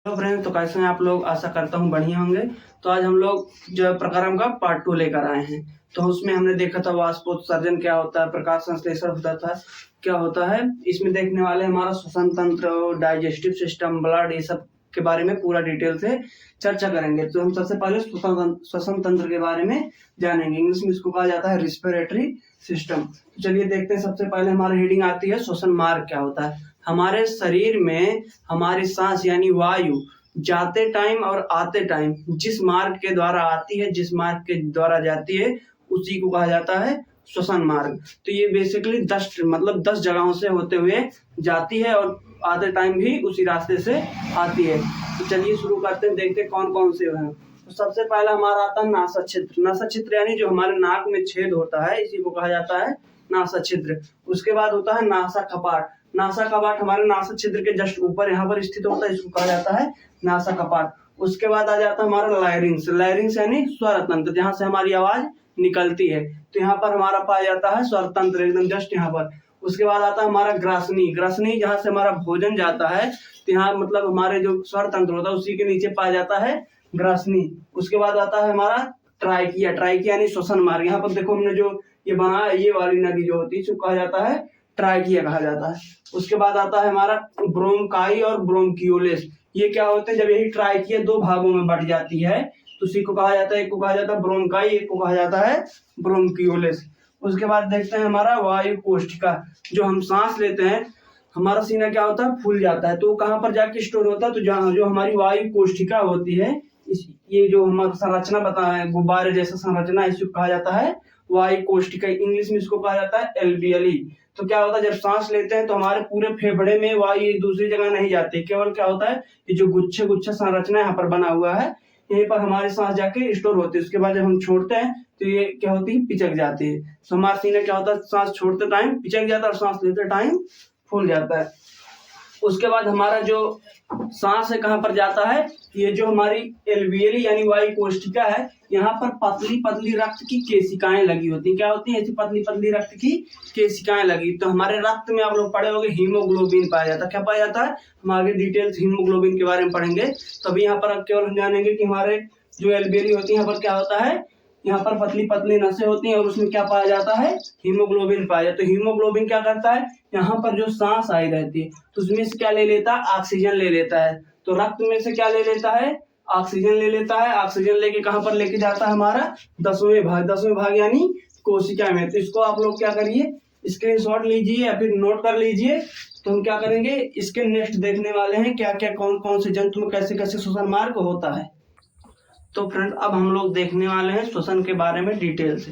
तो फ्रेंड्स, तो कैसे हैं आप लोग? आशा करता हूँ बढ़िया होंगे। तो आज हम लोग जो प्रकरण का पार्ट 2 लेकर आए हैं। तो उसमें हमने देखा था वाष्पोत्सर्जन क्या होता है, प्रकाश संश्लेषण होता था क्या होता है। इसमें देखने वाले हमारा श्वसन तंत्र, डाइजेस्टिव सिस्टम, ब्लड, ये सब के बारे में पूरा डिटेल से चर्चा करेंगे। तो हम सबसे पहले श्वसन तंत्र के बारे में जानेंगे। इंग्लिश में इसको कहा जाता है रिस्पिरेटरी सिस्टम। तो चलिए देखते हैं। सबसे पहले हमारी हेडिंग आती है श्वसन मार्ग क्या होता है। हमारे शरीर में हमारी सांस यानी वायु जाते टाइम और आते टाइम जिस मार्ग के द्वारा आती है, जिस मार्ग के द्वारा जाती है, उसी को कहा जाता है श्वसन मार्ग। तो ये बेसिकली 10 जगहों से होते हुए जाती है और आते टाइम भी उसी रास्ते से आती है। तो चलिए शुरू करते हैं, देखते हैं कौन कौन से हैं। तो सबसे पहला हमारा आता है नासा छिद्र। नासा छिद्र यानी जो हमारे नाक में छेद होता है, इसी को कहा जाता है नासा छिद्र। उसके बाद होता है नासा कपाट। नासा कपाट हमारे नासा छिद्र के जस्ट ऊपर यहाँ पर स्थित होता है, इसको कहा जाता है नासा कपाट। उसके बाद आ जाता है हमारा लायरिंग्स। लायरिंग्स यानी स्वर तंत्र, जहाँ से हमारी आवाज निकलती है। तो यहाँ पर हमारा पाया जाता है स्वर तंत्र, एकदम जस्ट यहाँ पर। उसके बाद आता है हमारा ग्रासनी। ग्रासनी जहाँ से हमारा भोजन जाता है, तो यहाँ मतलब हमारे जो स्वर तंत्र होता है उसी के नीचे पाया जाता है ग्रासनी। उसके बाद आता है हमारा ट्राइकिया। ट्राइकिया यानी श्वसन मार्ग। यहाँ पर देखो हमने जो ये बना है, ये वाली नदी जो होती है इसको कहा जाता है ट्राइकिया कहा जाता है। उसके बाद आता है हमारा ब्रोंकाई और ब्रोंकियोलिस। ये क्या होते हैं, जब यही ट्राइकिया 2 भागों में बट जाती है तो उसी को कहा जाता है, एक को कहा जाता है ब्रोंकाई, एक को कहा जाता है ब्रोंकियोलिस। उसके बाद देखते हैं हमारा वायु कोष्ठिका। जो हम सांस लेते हैं, हमारा सीना क्या होता है, फूल जाता है। तो कहाँ पर जाके स्टोर होता है, तो जहाँ जो हमारी वायु कोष्ठिका होती है, ये जो हमारा संरचना बता है, गुब्बारे जैसा संरचना, इसको कहा जाता है वायु कोष्ठिका। इंग्लिश में इसको कहा जाता है एल्वियली। तो क्या होता है, जब सांस लेते हैं तो हमारे पूरे फेफड़े में वायु दूसरी जगह नहीं जाती, केवल क्या होता है, ये जो गुच्छे गुच्छे संरचना यहाँ पर बना हुआ है, यहीं पर हमारी सांस जाके स्टोर होती है। उसके बाद जब हम छोड़ते हैं तो ये क्या होती है, पिचक जाती है। तो हमारा सीना क्या होता है, सांस छोड़ते टाइम पिचक जाता है और सांस लेते टाइम फूल जाता है। उसके बाद हमारा जो सांस है कहाँ पर जाता है, ये जो हमारी एल्वियली यानी वायु कोष्ठिका है, यहाँ पर पतली पतली रक्त की केशिकाएं लगी होती हैं। क्या होती है, ऐसी पतली पतली रक्त की केशिकाएं लगी। तो हमारे रक्त में आप लोग पढ़े होंगे हीमोग्लोबिन पाया जाता है। क्या पाया जाता है, हम आगे डिटेल्स हीमोग्लोबिन के बारे में पढ़ेंगे। तभी यहाँ पर केवल हम जानेंगे कि हमारे जो एल्वियली होती है, यहाँ पर क्या होता है, यहाँ पर पतली पतली नसें होती हैं और उसमें क्या पाया जाता है, हीमोग्लोबिन पाया जाता है। तो हीमोग्लोबिन क्या करता है, यहाँ पर जो सांस आई रहती है तो उसमें से क्या ले लेता है, ऑक्सीजन ले लेता है। तो रक्त में से क्या ले लेता है, ऑक्सीजन ले लेता है। ऑक्सीजन लेके कहाँ पर लेके जाता है, हमारा 10वें भाग यानी कोशिका में। तो इसको आप लोग क्या करिए, स्क्रीनशॉट लीजिए या फिर नोट कर लीजिए। तो हम क्या करेंगे, इसके नेक्स्ट देखने वाले हैं क्या क्या कौन कौन से जंतु में कैसे कैसे श्वसन मार्ग होता है। तो फ्रेंड, अब हम लोग देखने वाले हैं श्वसन के बारे में डिटेल से।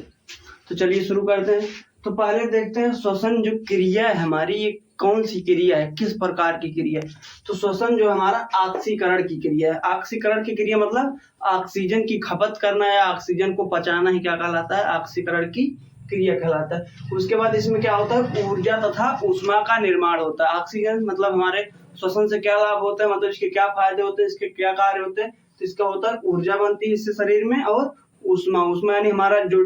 तो चलिए शुरू करते हैं। तो पहले देखते हैं श्वसन जो क्रिया है हमारी, ये कौन सी क्रिया है, किस प्रकार की क्रिया है। तो श्वसन जो हमारा ऑक्सीकरण की क्रिया है। ऑक्सीकरण की क्रिया मतलब ऑक्सीजन की खपत करना या ऑक्सीजन को पचाना ही क्या कहलाता है, ऑक्सीकरण की क्रिया कहलाता है। उसके बाद इसमें क्या होता है, ऊर्जा तथा ऊष्मा का निर्माण होता है। ऑक्सीजन मतलब हमारे श्वसन से क्या लाभ होता है, मतलब इसके क्या फायदे होते हैं, इसके क्या कार्य होते हैं। तो इसका होता है ऊर्जा बनती है इससे शरीर में, और ऊष्मा यानी हमारा जो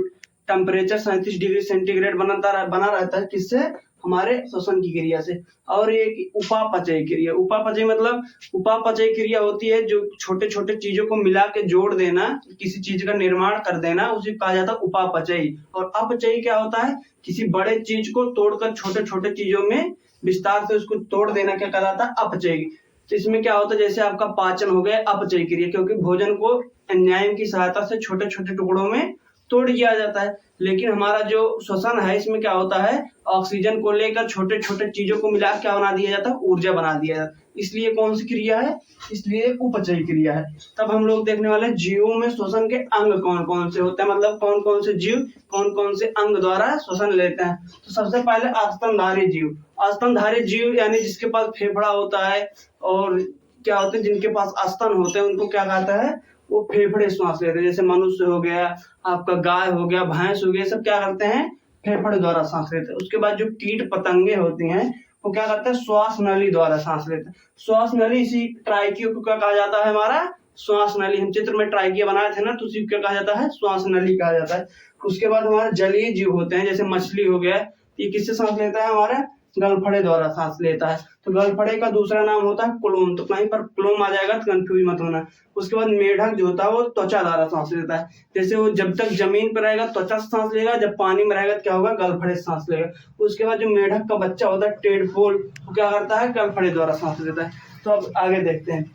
टेम्परेचर 37 डिग्री सेंटीग्रेड बना रहता है, किससे, हमारे श्वसन की क्रिया से। और एक उपापचय क्रिया। उपापचय मतलब उपापचय क्रिया होती है जो छोटे छोटे चीजों को मिला के जोड़ देना, किसी चीज का निर्माण कर देना, उसे कहा जाता है उपापचय। और अपचय क्या होता है, किसी बड़े चीज को तोड़कर छोटे छोटे चीजों में विस्तार से उसको तोड़ देना, क्या कहलाता है, अपचय। तो इसमें क्या होता है, जैसे आपका पाचन हो गया अपचय क्रिया, क्योंकि भोजन को एंजाइम की सहायता से छोटे छोटे टुकड़ों में तोड़ दिया जाता है। लेकिन हमारा जो श्वसन है, इसमें क्या होता है, ऑक्सीजन को लेकर छोटे छोटे चीजों को मिला क्या बना दिया जाता है, ऊर्जा बना दिया जाता है। इसलिए कौन सी क्रिया है, इसलिए उपचय क्रिया है। तब हम लोग देखने वाले जीवों में श्वसन के अंग कौन कौन से होते हैं, मतलब कौन कौन से जीव कौन कौन से अंग द्वारा श्वसन लेते हैं। तो सबसे पहले स्तनधारी जीव। स्तनधारी जीव यानी जिसके पास फेफड़ा होता है, और क्या होते हैं, जिनके पास स्तन होते हैं उनको क्या कहता है, वो फेफड़े श्वास लेते हैं। जैसे मनुष्य हो गया, आपका गाय हो गया, भैंस हो गया, सब क्या करते हैं, फेफड़े द्वारा सांस लेते हैं। उसके बाद जो कीट पतंगे होती हैं वो क्या करते हैं, श्वास नली द्वारा सांस लेते हैं। श्वास नली, इसी ट्राइकियो को क्या कहा जाता है, हमारा श्वास नली। हम चित्र में ट्राइकिया बनाए थे ना, तो उसी को क्या कहा जाता है, श्वास नली कहा जाता है। उसके बाद हमारे जलीय जीव होते हैं, जैसे मछली हो गया, ये किससे सांस लेता है, हमारा गलफड़े द्वारा सांस लेता है। तो गलफड़े का दूसरा नाम होता है क्लोम, तो कहीं पर क्लोम आ जाएगा तो कंफ्यूज मत होना। उसके बाद मेढक जो होता है वो त्वचा द्वारा सांस लेता है। जैसे वो जब तक जमीन पर रहेगा त्वचा से सांस लेगा, जब पानी में रहेगा तो क्या होगा, गलफड़े से सांस लेगा। उसके बाद जो मेढक का बच्चा होता है टेडपोल, वो क्या करता है, गलफड़े द्वारा सांस लेता है। तो अब आगे देखते हैं।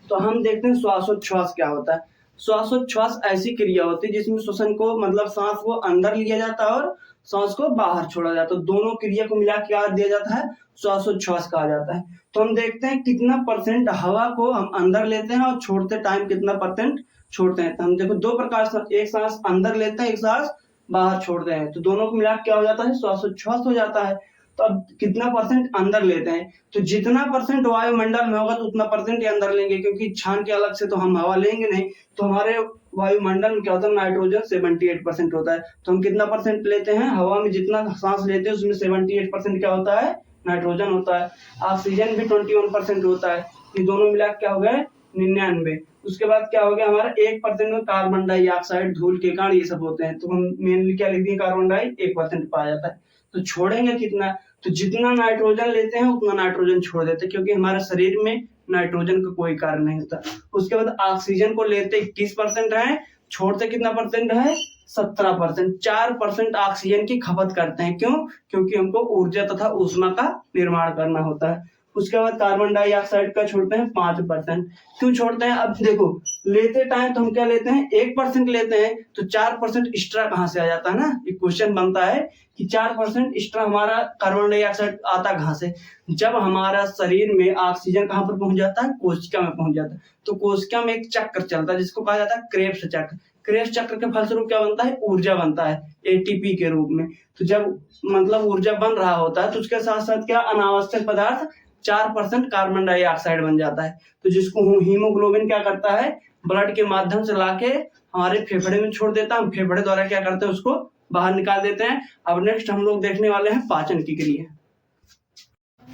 तो हम देखते हैं श्वासोच्छ्वास क्या होता है। श्वासोच्छ्वास ऐसी क्रिया होती है जिसमें श्वसन को मतलब सांस को अंदर लिया जाता है और सांस को बाहर छोड़ा जाता है। तो दोनों क्रिया को मिला के दिया जाता है, श्वासोच्छ्वास कहा जाता है। तो हम देखते हैं कितना परसेंट हवा को हम अंदर लेते हैं और छोड़ते टाइम कितना परसेंट छोड़ते हैं। तो हम देखो दो प्रकार से, एक सांस अंदर लेते हैं, एक सांस बाहर छोड़ते हैं। तो दोनों को मिला क्या हो जाता है, श्वासोच्छ्वास हो जाता है। तो अब कितना परसेंट अंदर लेते हैं, तो जितना परसेंट वायुमंडल में होगा तो उतना परसेंट ही अंदर लेंगे, क्योंकि छान के अलग से तो हम हवा लेंगे नहीं। तो हमारे वायुमंडल में क्या होता है, नाइट्रोजन 78% होता है। तो हम कितना परसेंट लेते हैं, हवा में जितना सांस लेते हैं उसमें 78% क्या होता है, नाइट्रोजन होता है। ऑक्सीजन भी 21% होता है। ये दोनों मिला क्या हो गए, 99। उसके बाद क्या हो गया, हमारा 1% में कार्बन डाइऑक्साइड, धूल के कण, ये सब होते हैं। तो हम मेनली क्या लिख दिए, कार्बन डाई 1% पाया जाता है। तो छोड़ेंगे कितना, तो जितना नाइट्रोजन लेते हैं उतना नाइट्रोजन छोड़ देते हैं, क्योंकि हमारे शरीर में नाइट्रोजन का कोई कार्य नहीं होता। उसके बाद ऑक्सीजन को लेते 21% है, छोड़ते कितना परसेंट है, 17%। 4% ऑक्सीजन की खपत करते हैं। क्यों, क्योंकि हमको ऊर्जा तथा ऊष्मा का निर्माण करना होता है। उसके बाद कार्बन डाइऑक्साइड का छोड़ते हैं 5%। क्यों छोड़ते हैं, अब देखो लेते टाइम तो हम क्या लेते हैं, 1% लेते हैं, तो 4% एक्स्ट्रा कहाँ से आ जाता है ना, ये क्वेश्चन बनता है कि 4% एक्स्ट्रा हमारा कार्बन डाइऑक्साइड आता कहाँ से। जब हमारा शरीर में ऑक्सीजन कहाँ पर पहुंच जाता है, कोशिका में पहुंच जाता है। तो कोशिका में एक चक्र चलता है जिसको कहा जाता है क्रेब्स चक्र। क्रेब्स चक्र के फलस्वरूप क्या बनता है, ऊर्जा बनता है एटीपी के रूप में। तो जब मतलब ऊर्जा बन रहा होता है तो उसके साथ साथ क्या, अनावश्यक पदार्थ 4% कार्बन डाइऑक्साइड बन जाता है। तो जिसको हीमोग्लोबिन क्या करता है, ब्लड के माध्यम से लाके हमारे फेफड़े में छोड़ देता है। हम फेफड़े द्वारा क्या करते हैं, उसको बाहर निकाल देते हैं। अब नेक्स्ट हम लोग देखने वाले हैं पाचन की क्रिया।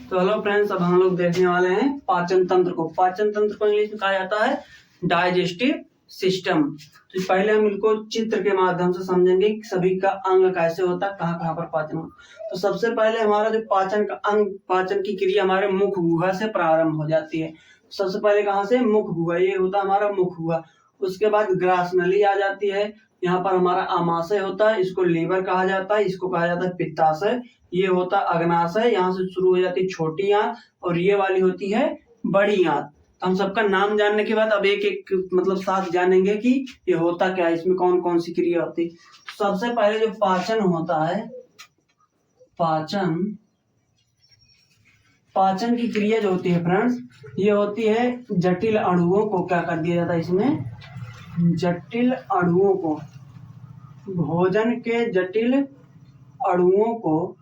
तो हेलो फ्रेंड्स, अब हम लोग देखने वाले हैं पाचन तंत्र को। पाचन तंत्र को इंग्लिश में कहा जाता है डाइजेस्टिव सिस्टम। तो पहले हम इनको चित्र के माध्यम से समझेंगे कि सभी का अंग कैसे होता है, कहाँ कहाँ पर पाचन होता है। तो सबसे पहले हमारा जो पाचन का अंग, पाचन की क्रिया हमारे मुख गुहा से प्रारंभ हो जाती है। सबसे पहले कहाँ से, मुख गुहा, ये होता है हमारा मुख गुहा। उसके बाद ग्रास नली आ जाती है, यहाँ पर हमारा आमाशय होता है, इसको लीवर कहा जाता है, इसको कहा जाता है पित्ताशय। ये होता है अग्नाशय, यहाँ से शुरू हो जाती है छोटी आंत और ये वाली होती है बड़ी आंत। तो हम सबका नाम जानने के बाद अब एक एक मतलब साथ जानेंगे कि ये होता क्या है, इसमें कौन कौन सी क्रिया होती है। सबसे पहले जो पाचन होता है, पाचन की क्रिया जो होती है फ्रेंड्स, ये होती है जटिल अणुओं को क्या कर दिया जाता है, इसमें जटिल अणुओं को, भोजन के जटिल अणुओं को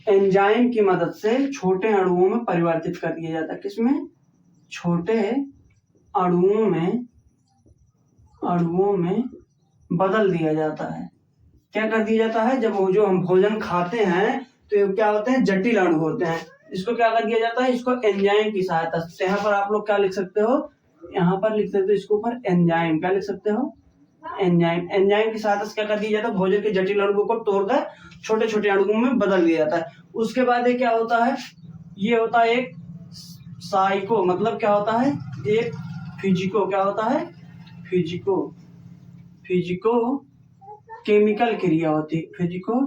एंजाइम की मदद से छोटे अणुओं में परिवर्तित कर दिया जाता है। किसमें, छोटे अणुओं में बदल दिया जाता है। क्या कर दिया जाता है, जब वो जो हम भोजन खाते हैं तो ये क्या होते हैं, जटिल अणु होते हैं। इसको क्या कर दिया जाता है, इसको एंजाइम की सहायता से। यहाँ पर आप लोग क्या लिख सकते हो, यहाँ पर लिख सकते हो इसके ऊपर एंजाइम, क्या लिख सकते हो, एंजाइम। एंजाइम की सहायता से क्या कर दिया जाता है, भोजन के जटिल अणुओं को तोड़कर छोटे छोटे अणुओं में बदल दिया जाता है। उसके बाद ये क्या होता है, ये होता है एक साइको, मतलब क्या होता है, एक फिजिको, क्या होता है, फिजिको केमिकल क्रिया होती है। फिजिको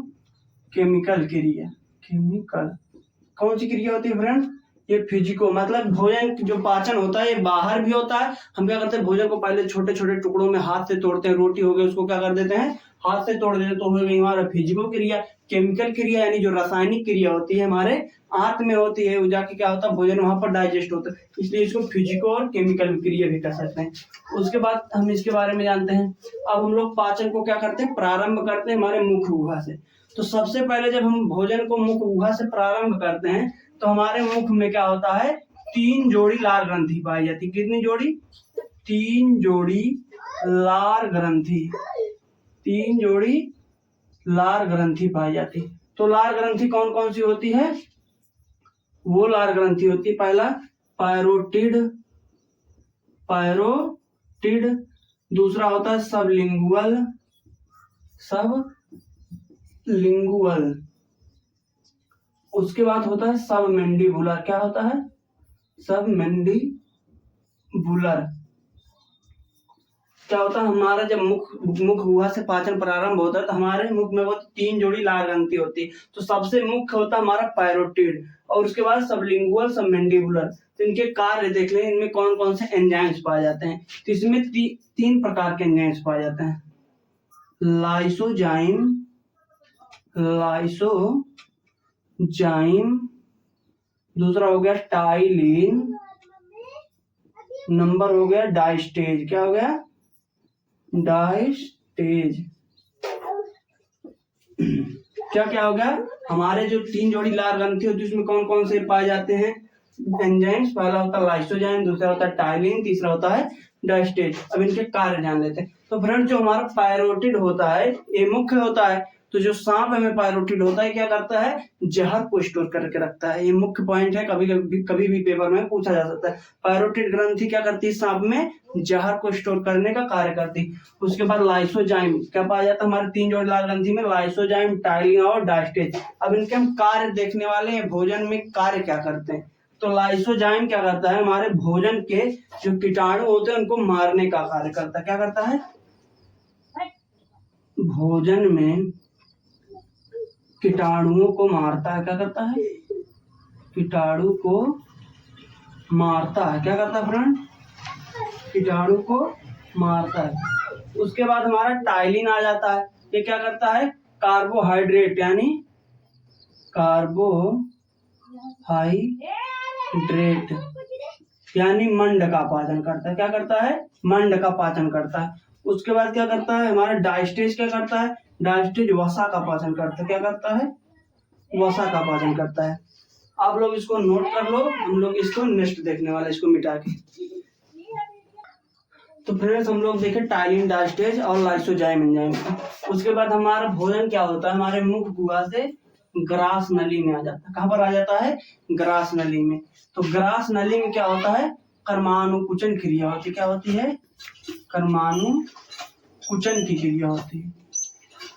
केमिकल क्रिया, कौन सी क्रिया होती है फ्रेंड, ये फिजिको, मतलब भोजन जो पाचन होता है ये बाहर भी होता है। हम क्या करते हैं, भोजन को पहले छोटे छोटे टुकड़ों में हाथ से तोड़ते हैं। रोटी हो गई, उसको क्या कर देते हैं, हाथ से तोड़ देते हैं, तो हो गई हमारा फिजिको क्रिया। केमिकल क्रिया यानी जो रासायनिक क्रिया होती है हमारे आंत में होती है, वो जाके क्या होता है, भोजन वहां पर डाइजेस्ट होता है, इसलिए इसको फिजिको और केमिकल क्रिया भी कर सकते हैं। उसके बाद हम इसके बारे में जानते हैं। अब हम लोग पाचन को क्या करते हैं, प्रारंभ करते हैं हमारे मुख गुहा से। तो सबसे पहले जब हम भोजन को मुख गुहा से प्रारंभ करते हैं तो हमारे मुख में क्या होता है, 3 जोड़ी लार ग्रंथि पाई जाती। कितनी जोड़ी, 3 जोड़ी लार ग्रंथि, 3 जोड़ी लार ग्रंथि पाई जाती। तो लार ग्रंथि कौन कौन सी होती है, वो लार ग्रंथि होती है, पहला पैरोटिड, दूसरा होता है सबलिंगुअल, उसके बाद होता है सबमेंडिबुलर। क्या होता है? सबमेंडिबुलर। क्या होता है? हमारा जब मुख गुहा से पाचन प्रारंभ होता है तो हमारे मुख में वो 3 जोड़ी लाल ग्रंथि होती है। तो सबसे मुख्य होता है हमारा पैरोटिड, और उसके बाद सबलिंगुअल, सबमेंडिबुलर। तो इनके कार्य देख लें, इनमें कौन कौन से एंजाइम्स पाए जाते हैं। तो इसमें 3 प्रकार के एंजाइम्स पाए जाते हैं। लाइसोजाइम, दूसरा हो गया टाइलिन, नंबर हो गया डायस्टेज। क्या हो गया? डायस्टेज। क्या हो गया? हमारे जो 3 जोड़ी लाल ग्रंथि होती है उसमें कौन कौन से पाए जाते हैं एंजाइम्स? पहला होता है लाइसोजाइम, दूसरा होता है टाइलिन, तीसरा होता है डायस्टेज। अब इनके कार्य जान लेते हैं। तो फ्रेंड, जो हमारा पैरोटिड होता है ये मुख्य होता है। तो जो सांप में पैरोटिड होता है क्या करता है? जहर को स्टोर करके रखता है। ये मुख्य पॉइंट है, कभी भी पेपर में पूछा जा सकता है। पैरोटिड ग्रंथि क्या करती है? सांप में जहर को स्टोर करने का कार्य करती है। उसके बाद लाइसोजाइम क्या पाया जाता है? हमारे 3 जोड़ी लाल ग्रंथि में लाइसोजाइम, टाइलिन और डायस्टेज। अब इनके हम कार्य देखने वाले हैं। भोजन में कार्य क्या करते हैं? तो लाइसोजाइम क्या करता है? हमारे भोजन के जो कीटाणु होते हैं उनको मारने का कार्य करता है। क्या करता है? भोजन में कीटाणुओं को मारता है। क्या करता है? कीटाणु को मारता है। क्या करता है फ्रेंड? कीटाणु को मारता है। उसके बाद हमारा टाइलिन आ जाता है। ये क्या करता है? कार्बोहाइड्रेट यानी मंड का पाचन करता है। क्या करता है? मंड का पाचन करता है। उसके बाद क्या करता है? हमारा डायस्टेज क्या करता है? डायस्टेज वसा का पाचन करता है। क्या करता है? वसा का पाचन करता है। आप लोग इसको नोट कर लो, हम लोग इसको नेक्स्ट देखने वाले, इसको मिटा के। तो फ्रेंड्स, हम लोग देखें टाइलिन, डायस्टेज और लाइसोजाइम एंजाइम। उसके बाद हमारा भोजन क्या होता है? हमारे मुख गुहा से ग्रास नली में आ जाता है। कहाँ पर आ जाता है? ग्रास नली में। तो ग्रास नली में क्या होता है? कर्मानुकुचन क्रिया होती है। क्या होती है? कर्मानुकुचन की क्रिया होती है।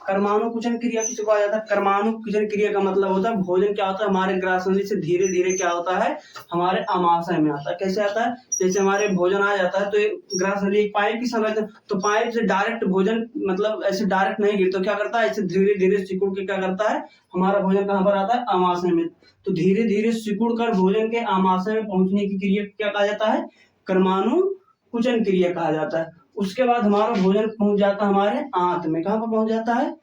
कर्मानुकुचन क्रिया किसको कहा जाता है? कर्मानुकुचन क्रिया का मतलब होता है भोजन क्या होता है? हमारे ग्रास नली से धीरे धीरे क्या होता है? हमारे आमाशय में आता है। कैसे आता है? जैसे हमारे भोजन आ जाता है तो ग्रास नली एक पाइप की संरचना, तो पाइप से डायरेक्ट भोजन मतलब ऐसे डायरेक्ट नहीं गिरता। तो क्या करता है? ऐसे धीरे धीरे सिकुड़ के क्या करता है? हमारा भोजन कहाँ पर आता है? आमाशय में। तो धीरे धीरे सिकुड़ कर भोजन के आमाशय में पहुंचने की क्रिया क्या कहा जाता है? कर्मानुकुचन क्रिया कहा जाता है। उसके बाद हमारा भोजन पहुंच जाता है हमारे आंत में। कहाँ पर पहुंच जाता है?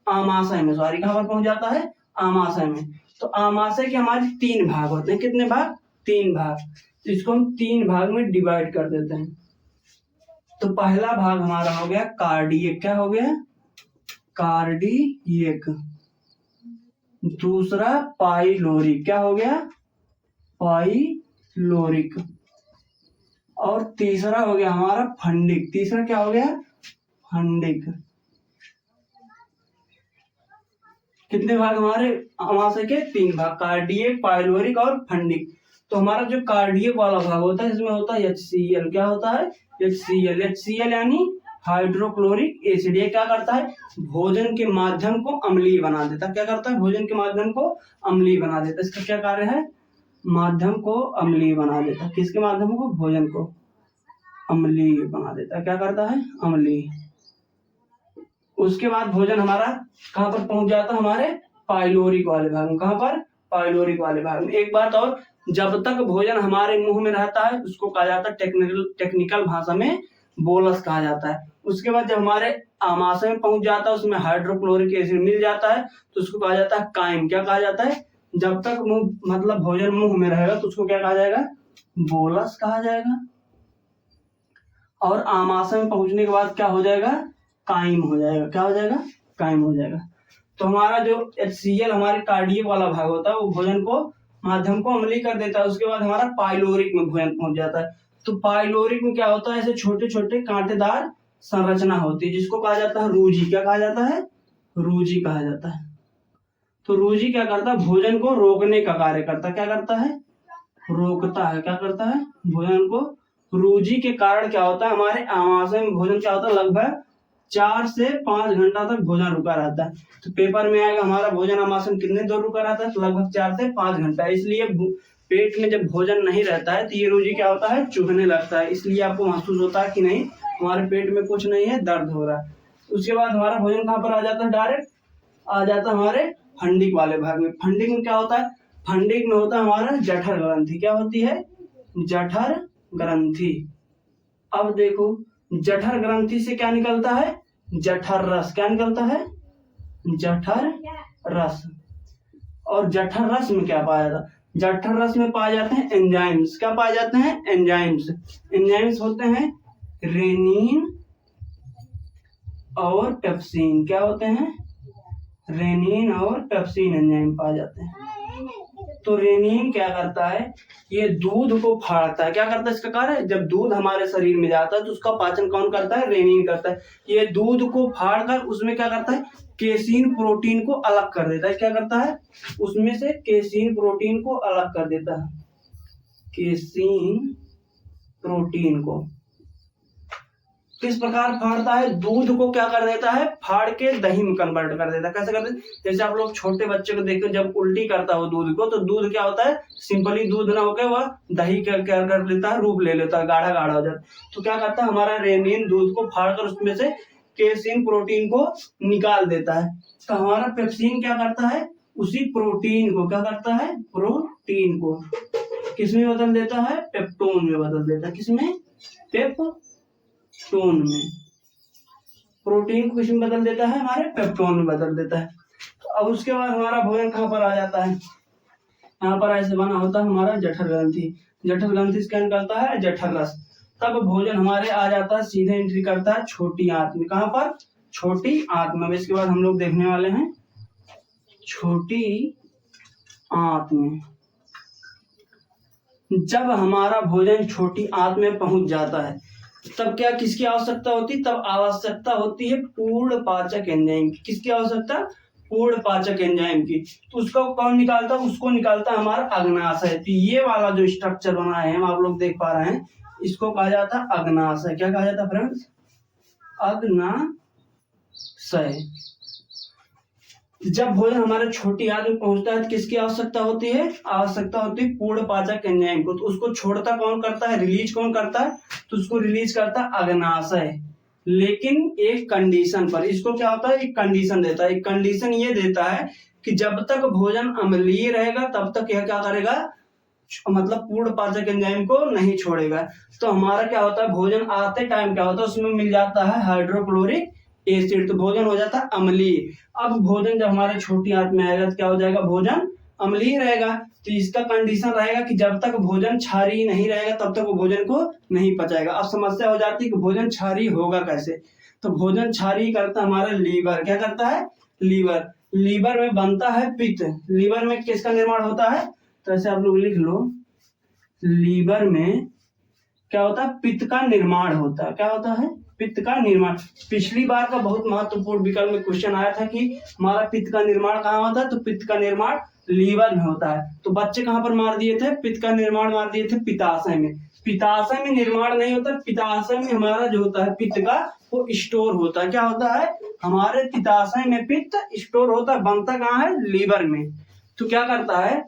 आमाशय में। सॉरी, कहाँ पर पहुंच जाता है? आमाशय में। तो आमाशय के हमारे 3 भाग होते हैं। कितने भाग? 3 भाग। तो इसको हम 3 भाग में डिवाइड कर देते हैं। तो पहला भाग हमारा हो गया कार्डियक। क्या हो गया? कार्डियक। दूसरा पाइलोरिक। क्या हो गया? पाइलोरिक। और तीसरा हो गया हमारा फंडिक। तीसरा क्या हो गया? फंडिक। कितने भाग हमारे आमाशय के? 3 भाग, कार्डियक, पाइलोरिक और फंडिक। तो हमारा जो कार्डियक वाला भाग होता है इसमें होता है HCl। क्या होता है? HCl यानी हाइड्रोक्लोरिक एसिड। ये क्या करता है? भोजन के माध्यम को अम्लीय बना देता है। क्या करता है? भोजन के माध्यम को अम्लीय बना देता है। इसका क्या कार्य है? माध्यम को अम्लीय बना देता है। किसके माध्यम को? भोजन को अम्लीय बना देता है। क्या करता है? अम्लीय। उसके बाद भोजन हमारा कहाँ पर पहुंच जाता है? हमारे पाइलोरिक वाले भाग में। कहाँ पर? पाइलोरिक वाले भाग में। एक बात और, जब तक भोजन हमारे मुंह में रहता है उसको कहा जाता है टेक्निकल भाषा में बोलस कहा जाता है। उसके बाद जब हमारे आमाशय में पहुंच जाता है उसमें हाइड्रोक्लोरिक एसिड मिल जाता है तो उसको कहा जाता है काइम। क्या कहा जाता है? जब तक मुंह मतलब भोजन मुंह में रहेगा तो उसको क्या कहा जाएगा? बोलस कहा जाएगा। और आमाशय में पहुंचने के बाद क्या हो जाएगा? काइम हो जाएगा। क्या हो जाएगा? काइम हो जाएगा। तो हमारा जो HCl हमारे कार्डियक वाला भाग होता है वो भोजन को माध्यम को अम्लीय कर देता है। उसके बाद हमारा पाइलोरिक में भोजन पहुंच जाता है। तो पाइलोरिक में क्या होता है? ऐसे छोटे छोटे कांटेदार संरचना होती है जिसको कहा जाता है रूजी। क्या कहा जाता है? रूजी कहा जाता है। तो रूजी क्या करता है? भोजन को रोकने का कार्य करता है। क्या करता है? रोकता है। क्या करता है? भोजन को। रूजी के कारण क्या होता है? हमारे आमाशय में भोजन क्या होता है? लगभग 4 से 5 घंटा तक भोजन रुका रहता है। तो पेपर में आएगा हमारा भोजन आमाशय कितने देर रुका रहता है, तो लगभग 4 से 5 घंटा। इसलिए पेट में जब भोजन नहीं रहता है तो ये रोजी क्या होता है, चुभने लगता है। इसलिए आपको महसूस होता है कि नहीं हमारे पेट में कुछ नहीं है, दर्द हो रहा है। उसके बाद हमारा भोजन कहाँ पर आ जाता है, डायरेक्ट आ जाता है हमारे फंडिक वाले भाग में। फंडिक में क्या होता है, फंडिक में होता है हमारा जठर ग्रंथि। क्या होती है, जठर ग्रंथि। अब देखो जठर ग्रंथि से क्या निकलता है, जठर रस। क्या निकलता है, जठर रस। और जठर रस में क्या पाया जाता है, जठर रस में पाए जाते हैं एंजाइम्स। क्या पाए जाते हैं, एंजाइम्स। एंजाइम्स होते हैं रेनिन और पेप्सिन। क्या होते हैं, रेनिन और पेप्सिन एंजाइम पाए जाते हैं। तो रेनिन क्या करता है, ये दूध को फाड़ता है। क्या करता है इसका कार्य, जब दूध हमारे शरीर में जाता है तो उसका पाचन कौन करता है, रेनिन करता है। ये दूध को फाड़कर उसमें क्या करता है, केसीन प्रोटीन को अलग कर देता है। क्या करता है, उसमें से केसीन प्रोटीन को अलग कर देता है, केसीन प्रोटीन को। किस प्रकार फाड़ता है, दूध को क्या कर देता है, फाड़ के दही में कन्वर्ट कर देता है। कैसे करते हैं, जैसे आप लोग छोटे बच्चे को देखते जब उल्टी करता है दूध को, तो दूध क्या होता है, सिंपली दूध ना होकर वह दही क्या कर लेता है, रूप ले लेता है, गाढ़ा गाढ़ा हो जाता है। तो क्या करता है हमारा रेनिन दूध को फाड़कर उसमें से केसिन प्रोटीन को निकाल देता है। तो हमारा पेप्सिन क्या करता है, उसी प्रोटीन को क्या करता है, प्रोटीन को किसमें बदल देता है, पेप्टोन में बदल देता है। किसमें, पेप्टोन में। प्रोटीन को किसमें बदल देता है, हमारे पेप्टोन में बदल देता है। तो अब उसके बाद हमारा भोजन कहाँ पर आ जाता है, यहाँ पर ऐसे बना होता है हमारा जठर ग्रंथि। जठर ग्रंथि से क्या निकलता है, जठर रस। तब भोजन हमारे आ जाता है, सीधे एंट्री करता है छोटी आंत में। कहाँ पर, छोटी आंत में। इसके बाद हम लोग देखने वाले हैं छोटी आंत में। जब हमारा भोजन छोटी आंत में पहुंच जाता है तब क्या किसकी आवश्यकता होती है, तब आवश्यकता होती है पूर्ण पाचक एंजाइम की। किसकी आवश्यकता, पूर्ण पाचक एंजाइम की। तो उसको कौन निकालता है, उसको निकालता है हमारा अग्नाशय। तो ये वाला जो स्ट्रक्चर बना है हम आप लोग देख पा रहे हैं, इसको कहा जाता है अग्नाशय। क्या कहा जाता है फ्रेंड्स, अग्नाशय। जब भोजन हमारे छोटी आंत में पहुंचता है तो किसकी आवश्यकता होती है, आवश्यकता होती है पूर्ण पाचक एंजाइम को। तो उसको छोड़ता कौन करता है, रिलीज कौन करता है, तो उसको रिलीज करता है अग्नाशय। लेकिन एक कंडीशन पर। इसको क्या होता है, एक कंडीशन देता है। एक कंडीशन ये देता है कि जब तक भोजन अम्लीय रहेगा तब तक यह क्या करेगा, मतलब पूर्ण पाचक एंजाइम को नहीं छोड़ेगा। तो हमारा क्या होता है, भोजन आते टाइम क्या होता है, उसमें मिल जाता है हाइड्रोक्लोरिक एसिड। तो भोजन हो जाता है अम्लीय। अब भोजन जब हमारे छोटी आंत में आएगा तो क्या हो जाएगा, भोजन अम्लीय रहेगा। तो इसका कंडीशन रहेगा कि जब तक भोजन क्षारीय नहीं रहेगा तब तक वो भोजन को नहीं पचाएगा। अब समस्या हो जाती है कि भोजन क्षारीय होगा कैसे। तो भोजन क्षारीय करता हमारा लीवर। क्या करता है, लीवर। लीवर में बनता है पित्त। लीवर में किसका निर्माण होता है, तो ऐसे आप लोग लिख लो, लीवर में क्या होता है, पित्त का निर्माण होता है। क्या होता है, पित्त का निर्माण। पिछली बार का बहुत महत्वपूर्ण विकल्प में क्वेश्चन आया था कि हमारा पित्त का निर्माण कहाँ होता है, तो पित्त का निर्माण लीवर में होता है। तो बच्चे कहाँ पर मार दिए थे, पित्त का निर्माण मार दिए थे पित्ताशय में। पित्ताशय में निर्माण नहीं होता, पित्ताशय में हमारा जो होता है पित्त का वो स्टोर होता है। क्या होता है, हमारे पित्ताशय में पित्त स्टोर होता है। बनता कहाँ है, लीवर में। तो क्या करता है,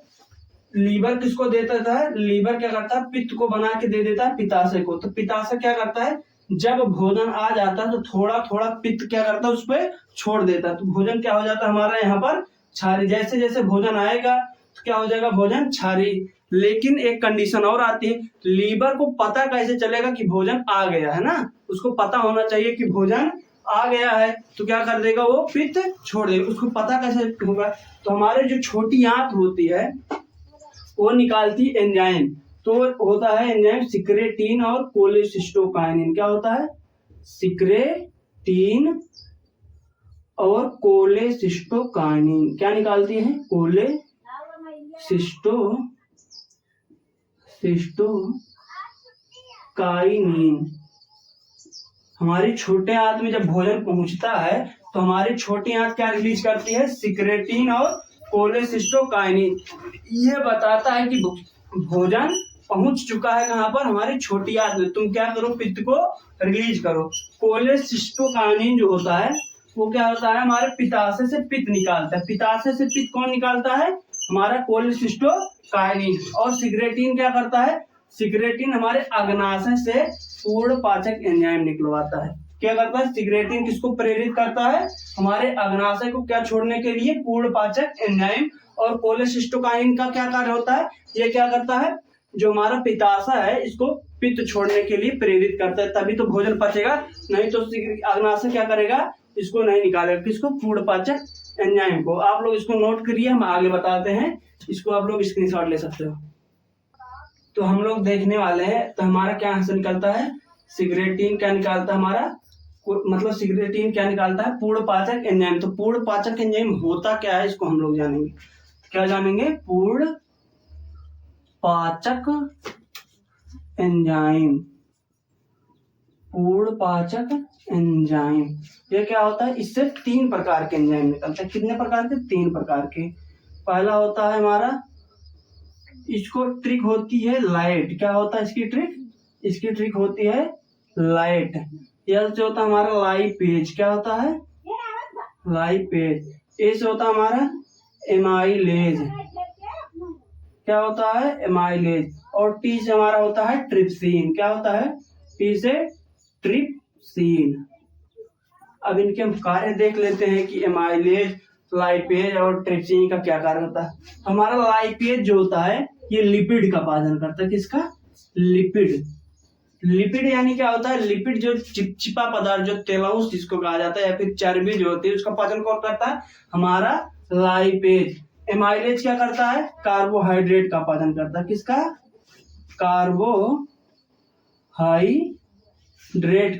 लीवर किसको देता है, लीवर क्या करता है, पित्त को बना के दे देता है पित्ताशय को। तो पित्ताशय क्या करता है, जब भोजन आ जाता है तो थोड़ा थोड़ा पित्त क्या करता है, उस पर छोड़ देता है। तो भोजन क्या हो जाता है हमारा यहाँ पर क्षारीय। जैसे जैसे भोजन आएगा तो क्या हो जाएगा, भोजन क्षारीय। लेकिन एक कंडीशन और आती है, लीवर को पता कैसे चलेगा कि भोजन आ गया है ना, उसको पता होना चाहिए कि भोजन आ गया है। तो क्या कर देगा, वो पित्त छोड़ देगा। उसको पता कैसे होगा, तो हमारे जो छोटी आंत होती है वो निकालती एंजाइम। तो होता है एंजाइम सिक्रेटीन और कोलेसिस्टोकाइनिन। क्या होता है, सिक्रेटीन और कोलेसिस्टोकाइनिन। क्या निकालती है, कोलेसिस्टोकाइनिन। हमारी छोटे आंत में जब भोजन पहुंचता है तो हमारी छोटी आंत क्या रिलीज करती है, सिक्रेटीन और कोलेसिस्टोकाइनिन। ये बताता है कि भोजन पहुंच चुका है कहाँ पर, हमारी छोटी आंत में। तुम क्या करो, पित्त को रिलीज करो। कोलेसिस्टोकाइनिन जो होता है वो क्या होता है, हमारे पित्ताशय से पित्त निकालता है। पित्ताशय से पित्त कौन निकालता है, हमारा कोलेसिस्टोकाइनिन। और सिक्रेटिन क्या करता है, सिक्रेटिन हमारे अग्नाशय से पूर्ण पाचक एंजाइम निकलवाता है। क्या करता है, सिक्रेटिन किसको प्रेरित करता है, हमारे अग्नाशय को क्या छोड़ने के लिए, पूर्ण पाचक एंजाइम। और कोलेसिस्टोकाइनिन का क्या कार्य होता है, ये क्या करता है, जो हमारा पित्ताशय है इसको पित्त छोड़ने के लिए प्रेरित करता है, तभी तो भोजन पचेगा, नहीं तो अग्नाशय क्या करेगा, इसको नहीं निकालेगा, किसको, पूर्ण पाचक एंजाइम को। आप लोग इसको नोट करिए, हम आगे बताते हैं, इसको आप लोग स्क्रीनशॉट ले सकते हो। तो हम लोग देखने वाले हैं, तो हमारा क्या आंसर निकलता है, सिगरेटिन क्या निकालता है हमारा, मतलब सिगरेटिन क्या निकालता है, पूर्ण पाचक एंजाइम। तो पूर्ण पाचक एंजाइम होता क्या है, इसको हम लोग जानेंगे। क्या जानेंगे, पूर्ण पाचक एंजाइम। पूर्ण पाचक एंजाइम ये क्या होता है, इससे 3 प्रकार के एंजाइम निकलते हैं। कितने प्रकार के, 3 प्रकार के। पहला होता है हमारा, इसको ट्रिक होती है लाइट। क्या होता है इसकी ट्रिक, इसकी ट्रिक होती है लाइट। यह जो होता है हमारा लाइपेज। क्या होता है, लाइपेज। ए से होता है हमारा एमाइलेज। क्या होता है, एमाइलेज। और टी से हमारा होता है ट्रिप्सिन। क्या होता है, टी से ट्रिप्सिन। अब इनके हम कार्य देख लेते हैं कि एमाइलेज, लाइपेज और ट्रिप्सिन का क्या कार्य होता है। हमारा लाइपेज जो होता है ये लिपिड का पाचन करता है। किसका, लिपिड। लिपिड यानी क्या होता है, लिपिड जो चिपचिपा पदार्थ, जो तेलौस जिसको कहा जाता है, या फिर चर्बी जो होती है, उसका पाचन कौन करता है, हमारा लाइपेज। एमाइलेज क्या करता है, कार्बोहाइड्रेट का पाचन करता है। किसका, कार्बोहाइड्रेट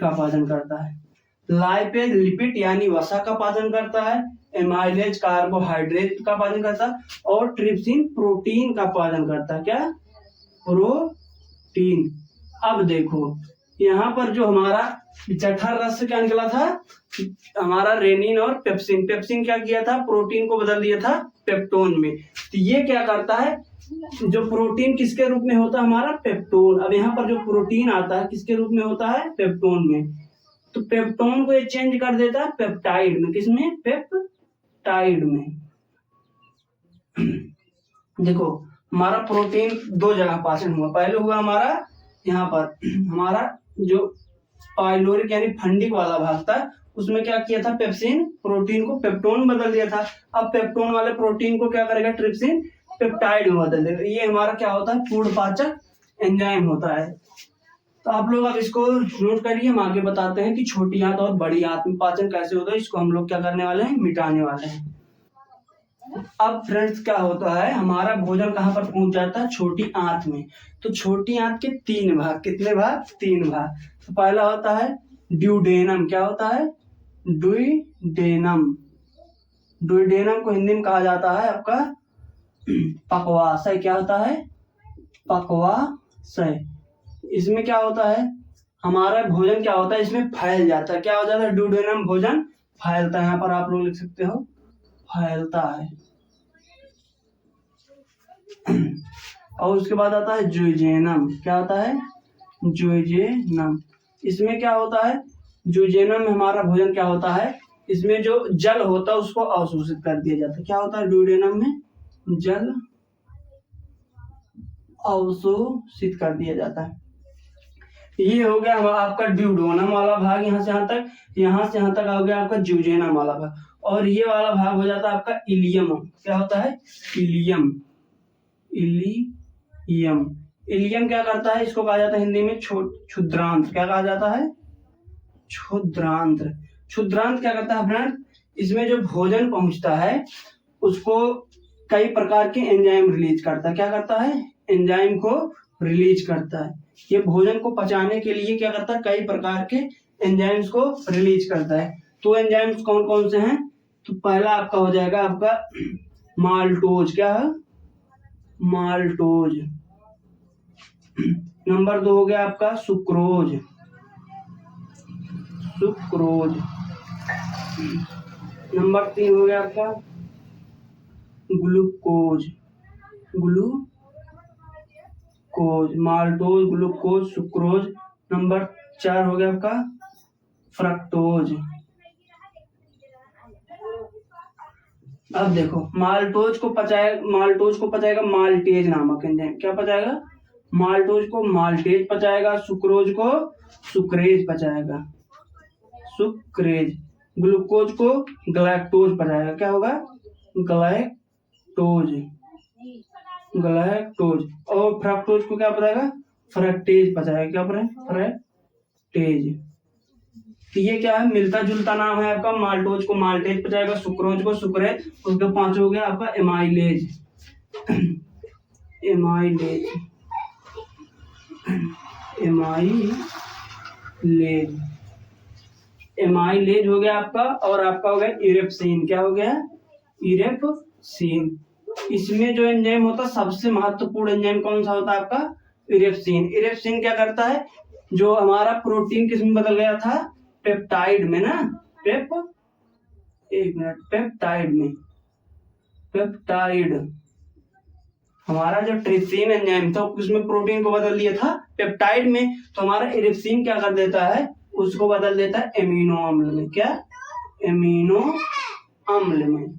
का पाचन करता है। लाइपेज लिपिड यानी वसा का पाचन करता है, एमाइलेज कार्बोहाइड्रेट का पाचन करता है, और ट्रिप्सिन प्रोटीन का पाचन करता है। क्या, प्रोटीन। अब देखो यहाँ पर जो हमारा जठर रस से क्या निकला था, हमारा रेनिन और पेप्सिन। पेप्सिन क्या किया था, प्रोटीन को बदल दिया था पेप्टोन में। तो ये क्या करता है, जो प्रोटीन किसके रूप में होता है, हमारा पेप्टोन। अब यहाँ पर जो प्रोटीन आता है किसके रूप में होता है, पेप्टोन में। तो पेप्टोन को ये चेंज कर देता है पेप्टाइड में। किसमें, पेप्टाइड में। देखो हमारा प्रोटीन 2 जगह पाचन हुआ। पहले हुआ हमारा यहाँ पर, हमारा जो पाइलोरिक यानी फंडिक वाला भाग था, उसमें क्या किया था, पेप्सिन प्रोटीन को पेप्टोन बदल दिया था। अब पेप्टोन वाले प्रोटीन को क्या करेगा, ट्रिप्सिन पेप्टाइड में बदल देगा। ये हमारा क्या होता है, पूर्ण पाचक एंजाइम होता है। तो आप लोग अब इसको नोट करिए, हम आगे बताते हैं कि छोटी आंत और बड़ी आंत में पाचन कैसे होता है। इसको हम लोग क्या करने वाले हैं, मिटाने वाले हैं। अब फ्रेंड्स क्या होता है, हमारा भोजन कहाँ पर पहुंच जाता है, छोटी आंत में। तो छोटी आंत के 3 भाग। कितने भाग, 3 भाग। तो पहला होता है ड्यूडेनम। क्या होता है, ड्यूडेनम। ड्यूडेनम को हिंदी में कहा जाता है आपका पक्वाशय। क्या होता है, पक्वाशय। इसमें क्या होता है, हमारा भोजन क्या होता है, इसमें फैल जाता है। क्या हो जाता है, ड्यूडेनम भोजन फैलता है। यहाँ पर आप लोग लिख सकते हो, फैलता है। और उसके बाद आता है जुइजेनम। क्या होता है, जुइजेनम। इसमें क्या होता है, जुइजेनम में हमारा भोजन क्या होता है, इसमें जो जल होता है उसको अवशोषित कर दिया जाता है। क्या होता है, ड्यूडेनम में जल अवशोषित कर दिया जाता है। ये हो गया आपका ड्यूडेनम वाला भाग, यहाँ से यहाँ तक, यहाँ से यहाँ तक हो गया आपका जुइजेनम वाला भाग। और ये वाला भाग हो जाता है आपका इलियम। क्या होता है, इलियम। इलियम। इलियम क्या करता है, इसको कहा जाता है हिंदी में क्षुद्रांत। क्या कहा जाता है, क्षुद्रांत। क्षुद्रांत क्या करता है फ्रेंड, इसमें जो भोजन पहुंचता है उसको कई प्रकार के एंजाइम रिलीज करता है। क्या करता है, एंजाइम को रिलीज करता है। ये भोजन को पचाने के लिए क्या करता है, कई प्रकार के एंजाइम्स को रिलीज करता है। तो एंजाइम्स कौन कौन से हैं, तो पहला आपका हो जाएगा आपका माल्टोज। क्या है, माल्टोज। नंबर 2 हो गया आपका सुक्रोज। सुक्रोज। नंबर 3 हो गया आपका ग्लूकोज। कोज, माल्टोज, ग्लूकोज, सुक्रोज। नंबर 4 हो गया आपका फ्रक्टोज। अब देखो माल्टोज को पचाएगा माल्टेज नामक एंजाइम। क्या पचाएगा? माल्टोज को माल्टेज पचाएगा, सुक्रोज को सुक्रेज पचाएगा, सुक्रेज। ग्लूकोज को ग्लैक्टोज पचाएगा। क्या होगा? Galactose, galactose. और फ्रक्टोज को क्या पचाएगा? फ्रक्टेज पचाएगा। क्या पचाएगा? फ्रक्टेज। तो ये क्या है? मिलता जुलता नाम है आपका। माल्टोज को माल्टेज पचाएगा, सुक्रोज को सुक्रेज। उसके 5 हो गया आपका एमाइलेज, एमाइलेज, एमाइलेज, एमाइलेज हो गया आपका। और आपका हो गया इरेप्सिन। क्या हो गया? इरेप्सिन। इसमें जो एंजाइम होता है सबसे महत्वपूर्ण एंजाइम कौन सा होता है आपका? इरेप्सिन। इरेप्सिन क्या करता है? जो हमारा प्रोटीन किस में बदल गया था? पेप्टाइड में ना, पेप्टाइड में, पेप्टाइड। हमारा जो ट्रिप्सिन एंजाइम था उसमें प्रोटीन को बदल दिया था पेप्टाइड में। तो हमारा इरिप्सिन क्या कर देता है? उसको बदल देता है एमिनो अम्ल में। क्या? एमिनो अम्ल में।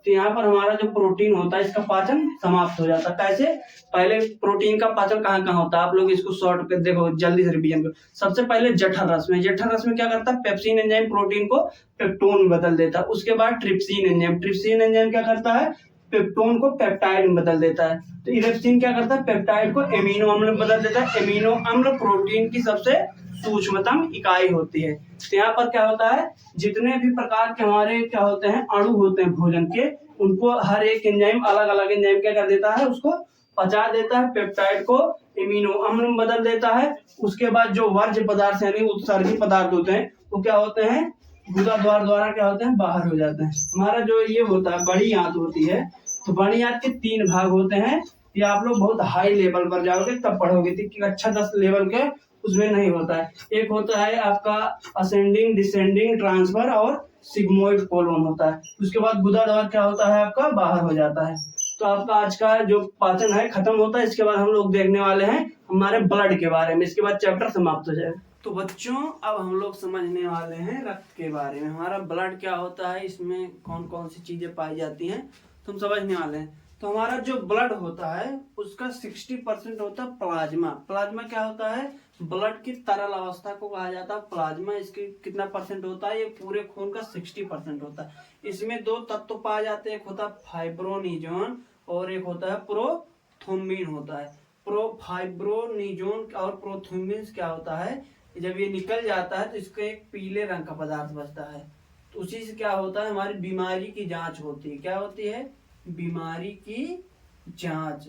तो यहाँ पर हमारा जो प्रोटीन होता है इसका पाचन समाप्त हो जाता है। कैसे? पहले प्रोटीन का पाचन कहाँ कहाँ होता है? आप लोग इसको शॉर्ट कर देखो, जल्दी से रिवीजन करो। सबसे पहले जठर रस में। जठर रस में क्या करता है? पेप्सिन एंजाइम प्रोटीन को पेप्टोन में बदल देता है। उसके बाद ट्रिप्सिन एंजाइम, ट्रिप्सिन एंजाइम क्या करता है? पेप्टोन को पेप्टाइड में बदल देता है। तो इरेप्सिन क्या करता है? पेप्टाइड को एमिनो अम्ल में बदल देता है। एमिनो अम्ल प्रोटीन की सबसे सूक्ष्मतम इकाई होती है। तो यहाँ पर क्या होता है? जितने भी प्रकार के हमारे क्या होते हैं अणु होते हैं भोजन के, उनको हर एक एंजाइम अलग अलग एंजाइम क्या कर देता है? उसको पचा देता है, पेप्टाइड को एमिनो अम्ल में बदल देता है। उसके बाद जो वर्ज्य पदार्थ यानी उत्सर्गी पदार्थ होते हैं वो क्या होते हैं? गुदा द्वार द्वारा क्या होते हैं? बाहर हो जाते हैं। हमारा जो ये होता है बड़ी आंत होती है, तो बड़ी आंत के 3 भाग होते हैं। ये आप लोग बहुत हाई लेवल पर जाओगे तब पढ़ोगे, अच्छा 10 लेवल के उसमें नहीं होता है। एक होता है आपका असेंडिंग, डिसेंडिंग, ट्रांसफर और सिग्मोइड कोलोन होता है। उसके बाद गुदा द्वार क्या होता है? आपका बाहर हो जाता है। तो आपका आज का जो पाचन है खत्म होता है। इसके बाद हम लोग देखने वाले हैं हमारे ब्लड के बारे में। इसके बाद चैप्टर समाप्त हो जाएगा। तो बच्चों अब हम लोग समझने वाले हैं रक्त के बारे में। हमारा ब्लड क्या होता है, इसमें कौन कौन सी चीजें पाई जाती हैं, तो हम समझने वाले हैं। तो हमारा जो ब्लड होता है उसका 60% होता है प्लाज्मा। प्लाज्मा क्या होता है? ब्लड की तरल अवस्था को कहा जाता है प्लाज्मा। इसके कितना परसेंट होता है? ये पूरे खून का 60% होता है। इसमें 2 तत्व पाए जाते हैं, एक होता है फाइब्रोनिजोन और एक होता है प्रोथ्रोम्बिन होता है। फाइब्रोनिजोन और प्रोथ्रोम्बिन क्या होता है? जब ये निकल जाता है तो इसका एक पीले रंग का पदार्थ बचता है। तो उसी से क्या होता है? हमारी बीमारी की जांच होती है। क्या होती है? बीमारी की जांच।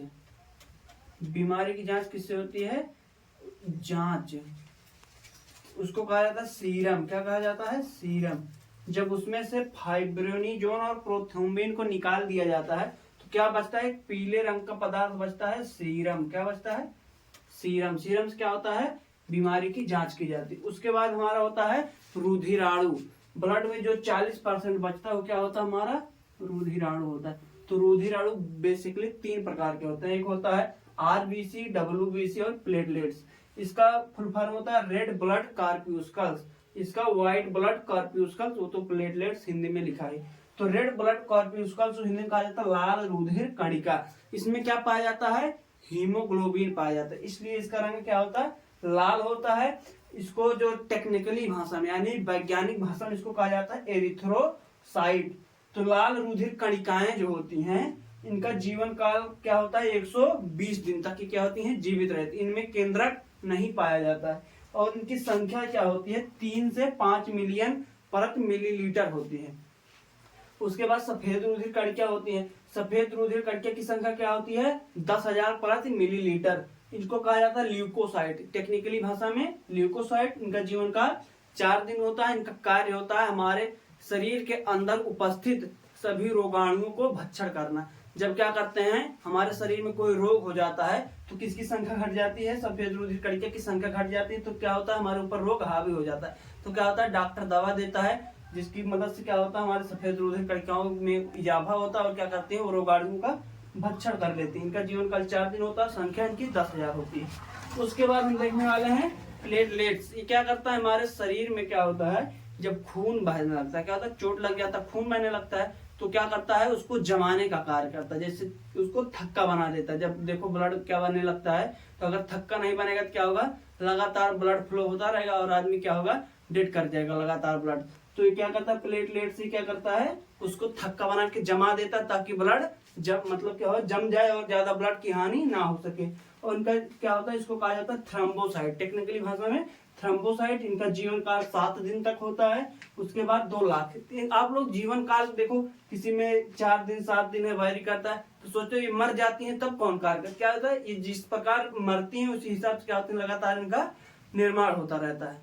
बीमारी की जांच किससे होती है? जांच। उसको कहा जाता है सीरम। क्या कहा जाता है? सीरम। जब उसमें से फाइब्रोनिजोन और प्रोथ्रोम्बिन को निकाल दिया जाता है तो क्या बचता है? एक पीले रंग का पदार्थ बचता है, सीरम। क्या बचता है? सीरम। सीरम से क्या होता है? बीमारी की जांच की जाती है। उसके बाद हमारा होता है रुधिराणु। ब्लड में जो 40% बचता है वो क्या होता है? हमारा रुधिराणु होता है। तो रुधिराणु बेसिकली 3 प्रकार के होते हैं। एक होता है आरबीसी, डब्ल्यूबीसी और प्लेटलेट्स। इसका फुल फॉर्म होता है रेड ब्लड कॉर्प्यूस्कल्स। इसका व्हाइट ब्लड कॉर्प्यूस्कल्स, वो तो प्लेटलेट्स हिंदी में लिखा है। तो रेड ब्लड कॉर्प्यूस्कल्स हिंदी में कहा जाता है लाल रुधिर कणिका। इसमें क्या पाया जाता है? हीमोग्लोबिन पाया जाता है, इसलिए इसका रंग क्या होता है? लाल होता है। इसको जो टेक्निकली भाषा में यानी वैज्ञानिक भाषा में इसको कहा जाता है एरिथ्रोसाइट। तो लाल रुधिर कणिकाएं जो होती हैं इनका जीवन काल क्या होता है? 120 दिन तक की क्या होती हैं? जीवित रहती। इनमें केंद्रक नहीं पाया जाता है और इनकी संख्या क्या होती है? 3 से 5 मिलियन प्रति मिलीलीटर होती है। उसके बाद सफेद रुधिर कणिका होती है। सफेद रुधिर कणिका की संख्या क्या होती है? 10,000 प्रति मिलीलीटर। इनको कहा जाता है ल्यूकोसाइट। टेक्निकली भाषा में ल्यूकोसाइट। इनका जीवन काल 4 दिन होता है। इनका कार्य होता है हमारे शरीर के अंदर उपस्थित सभी रोगाणुओं को भक्षण करना। जब क्या करते हैं हमारे शरीर में कोई रोग हो जाता है तो किसकी संख्या घट जाती है? सफेद रुधिर कणिका की संख्या घट जाती है। तो क्या होता है? हमारे ऊपर रोग हावी हो जाता है। तो क्या होता है? डॉक्टर दवा देता है जिसकी मदद से क्या होता है? हमारे सफेद रुधिर कणिकाओं में इजाफा होता है और क्या करते हैं? वो रोगाणुओं का भक्षण कर लेती हैं। इनका जीवन काल 4 दिन होता है, संख्या इनकी 10,000 होती है। उसके बाद हम देखने वाले हैं प्लेटलेट्स। ये क्या करता है, हमारे शरीर में क्या होता है, जब खून बहने लगता है, क्या होता है, चोट लग जाता है, खून बहने लगता है, तो क्या करता है, उसको जमाने का कार्य करता है, जैसे उसको थक्का बना देता है। जब देखो ब्लड क्या बनने लगता है, तो अगर थक्का नहीं बनेगा तो क्या होगा, लगातार ब्लड फ्लो होता रहेगा और आदमी क्या होगा, डेड कर जाएगा लगातार ब्लड। तो ये क्या करता है, प्लेटलेट से क्या करता है, उसको थक्का बना के जमा देता है, ताकि ब्लड जब मतलब क्या हो, जम जाए और ज्यादा ब्लड की हानि ना हो सके। और इनका क्या होता है, इसको कहा जाता है थ्रोम्बोसाइट, टेक्निकली भाषा में थ्रोम्बोसाइट। इनका जीवन काल 7 दिन तक होता है, उसके बाद 2 लाख। आप लोग जीवन काल देखो, किसी में 4 दिन 7 दिन है, वायरी करता है, तो सोचो ये मर जाती हैं तब कौन कार्य क्या होता है, ये जिस प्रकार मरती हैं उसी हिसाब से क्या होता है, लगातार इनका निर्माण होता रहता है।